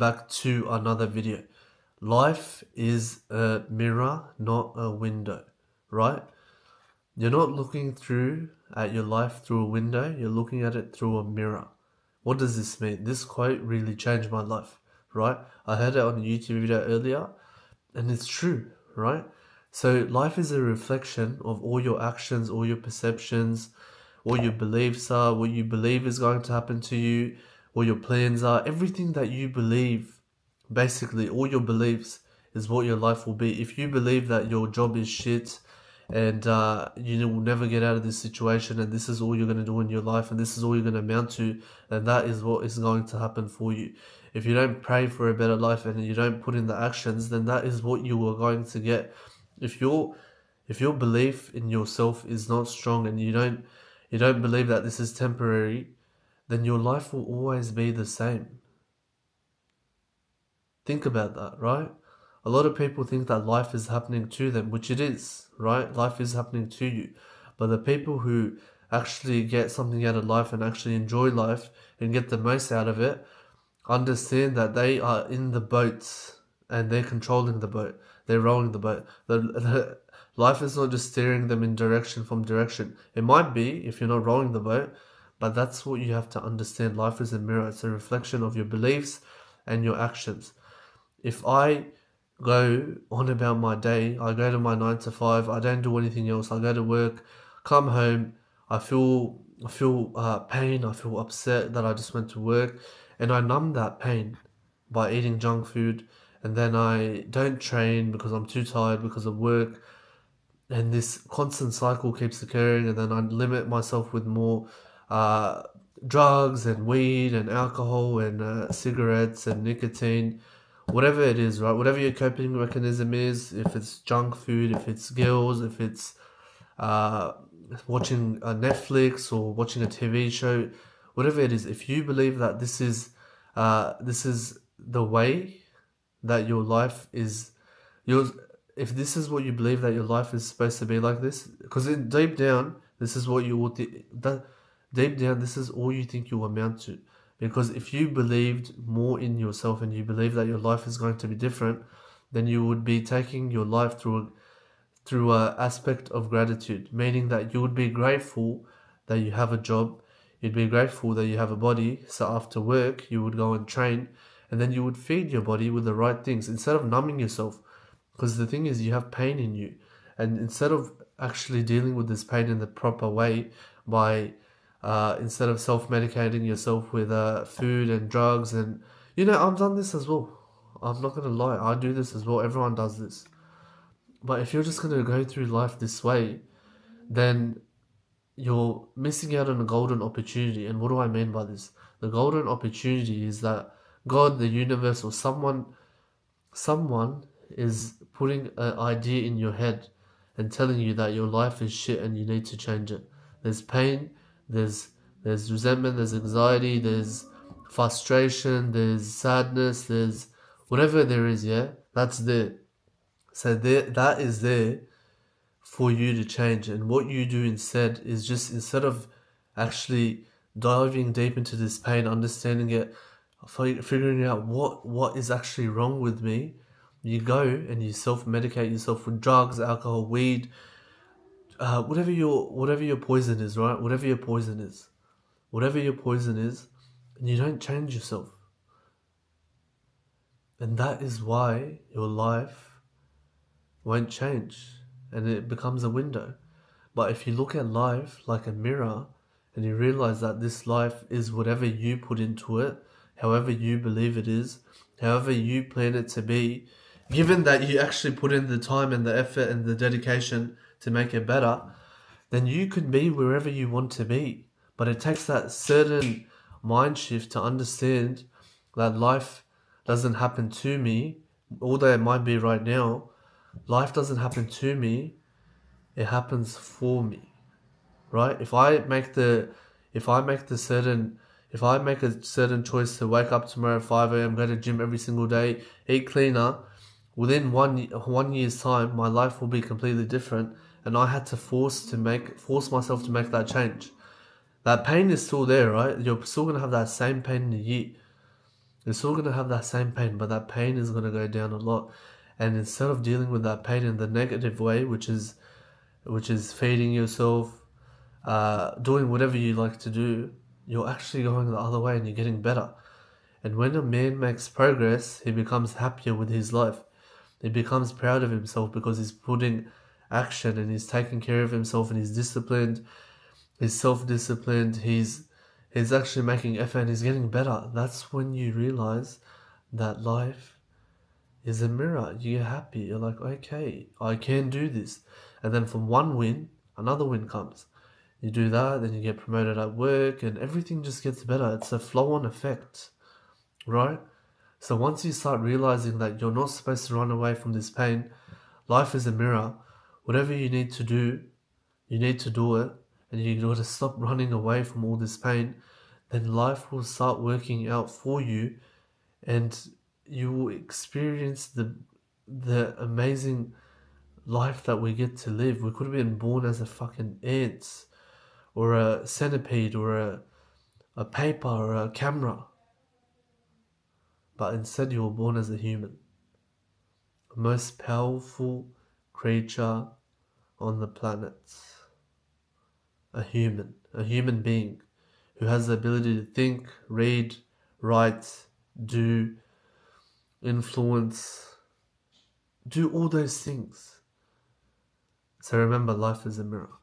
Back to another video. Life is a mirror, not a window, right? You're not looking through at your life through a window, you're looking at it through a mirror. What does this mean? This quote really changed my life, right? I heard it on a YouTube video earlier, and it's true, right? So life is a reflection of all your actions, all your perceptions, what your beliefs are, what you believe is going to happen to you, what your plans are, everything that you believe, basically all your beliefs is what your life will be. If you believe that your job is shit and you will never get out of this situation and this is all you're going to do in your life and this is all you're going to amount to, then that is what is going to happen for you. If you don't pray for a better life and you don't put in the actions, then that is what you are going to get. If your belief in yourself is not strong and you don't believe that this is temporary, then your life will always be the same. Think about that, right? A lot of people think that life is happening to them, which it is, right? Life is happening to you. But the people who actually get something out of life and actually enjoy life and get the most out of it, understand that they are in the boat and they're controlling the boat. They're rowing the boat. Life is not just steering them in direction from direction. It might be if you're not rowing the boat, but that's what you have to understand. Life is a mirror. It's a reflection of your beliefs and your actions. If I go on about my day, I go to my 9 to 5, I don't do anything else, I go to work, come home, I feel pain, I feel upset that I just went to work, and I numb that pain by eating junk food, and then I don't train because I'm too tired because of work, and this constant cycle keeps occurring, and then I limit myself with more drugs and weed and alcohol and cigarettes and nicotine, whatever it is, right? Whatever your coping mechanism is, if it's junk food, if it's girls, if it's watching a Netflix or watching a TV show, whatever it is, if you believe that this is the way that your life is, if this is what you believe that your life is supposed to be like this, because deep down, this is what you will deep down, this is all you think you amount to. Because if you believed more in yourself and you believe that your life is going to be different, then you would be taking your life through an aspect of gratitude, meaning that you would be grateful that you have a job, you'd be grateful that you have a body, so after work you would go and train, and then you would feed your body with the right things instead of numbing yourself. Because the thing is, you have pain in you, and instead of actually dealing with this pain in the proper way by instead of self-medicating yourself with food and drugs, and I've done this as well. I'm not gonna lie, I do this as well. Everyone does this. But if you're just gonna go through life this way, then you're missing out on a golden opportunity. And what do I mean by this? The golden opportunity is that God, the universe, or someone is putting an idea in your head and telling you that your life is shit and you need to change it. There's pain, there's resentment, there's anxiety, there's frustration, there's sadness, there's whatever there is, yeah, that's there. So that is there for you to change. And what you do instead is just, instead of actually diving deep into this pain, understanding it, figuring out what is actually wrong with me, you go and you self-medicate yourself with drugs, alcohol, weed, whatever your poison is, right? Whatever your poison is, and you don't change yourself. And that is why your life won't change and it becomes a window. But if you look at life like a mirror and you realize that this life is whatever you put into it, however you believe it is, however you plan it to be, given that you actually put in the time and the effort and the dedication to make it better, then you could be wherever you want to be. But it takes that certain mind shift to understand that life doesn't happen to me, although it might be right now. Life doesn't happen to me, it happens for me, right? If I make a certain choice to wake up tomorrow at 5 a.m., go to gym every single day, eat cleaner, within one year's time, my life will be completely different. And I had to force myself to make that change. That pain is still there, right? You're still gonna have that same pain in a year. You're still going to have that same pain, but that pain is going to go down a lot. And instead of dealing with that pain in the negative way, which is feeding yourself, doing whatever you like to do, you're actually going the other way and you're getting better. And when a man makes progress, he becomes happier with his life. He becomes proud of himself because he's putting action and he's taking care of himself and he's disciplined, he's self-disciplined, he's actually making effort and he's getting better. That's when you realize that life is a mirror. You're happy. You're like, okay, I can do this. And then from one win, another win comes. You do that, then you get promoted at work and everything just gets better. It's a flow-on effect, right? So once you start realizing that you're not supposed to run away from this pain, life is a mirror. Whatever you need to do, you need to do it. And you got to stop running away from all this pain. Then life will start working out for you. And you will experience the amazing life that we get to live. We could have been born as a fucking ant or a centipede or a paper or a camera. But instead you were born as a human. The most powerful creature on the planet. A human being who has the ability to think, read, write, do, influence, do all those things. So remember, life is a mirror.